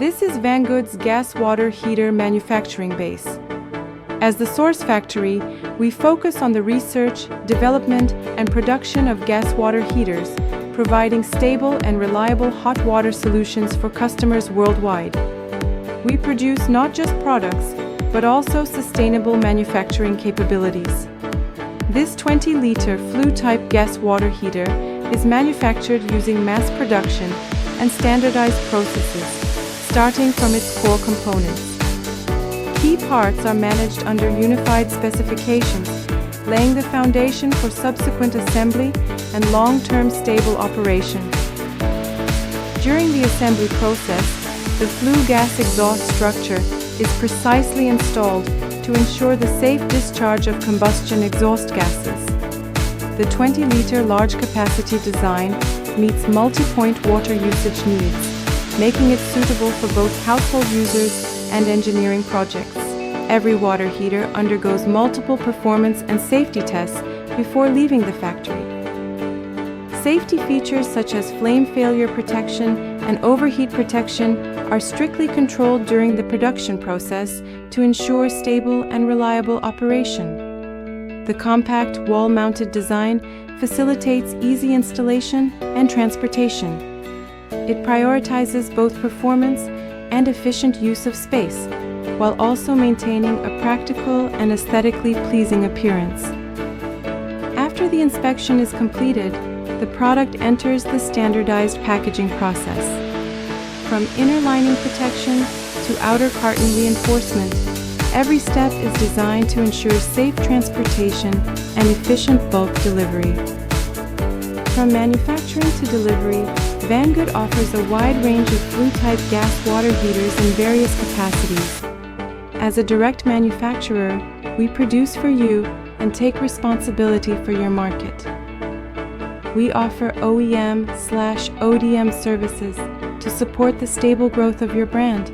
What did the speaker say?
This is Vangood's gas water heater manufacturing base. As the source factory, we focus on the research, development, and production of gas water heaters, providing stable and reliable hot water solutions for customers worldwide. We produce not just products, but also sustainable manufacturing capabilities. This 20-liter flue-type gas water heater is manufactured using mass production and standardized processes, starting from its core components. Key parts are managed under unified specifications, laying the foundation for subsequent assembly and long-term stable operation. During the assembly process, the flue gas exhaust structure is precisely installed to ensure the safe discharge of combustion exhaust gases. The 20-liter large capacity design meets multi-point water usage needs, making it suitable for both household users and engineering projects. Every water heater undergoes multiple performance and safety tests before leaving the factory. Safety features such as flame failure protection and overheat protection are strictly controlled during the production process to ensure stable and reliable operation. The compact wall-mounted design facilitates easy installation and transportation. It prioritizes both performance and efficient use of space, while also maintaining a practical and aesthetically pleasing appearance. After the inspection is completed, the product enters the standardized packaging process. From inner lining protection to outer carton reinforcement, every step is designed to ensure safe transportation and efficient bulk delivery. From manufacturing to delivery, Vangood offers a wide range of flue-type gas water heaters in various capacities. As a direct manufacturer, we produce for you and take responsibility for your market. We offer OEM/ODM services to support the stable growth of your brand.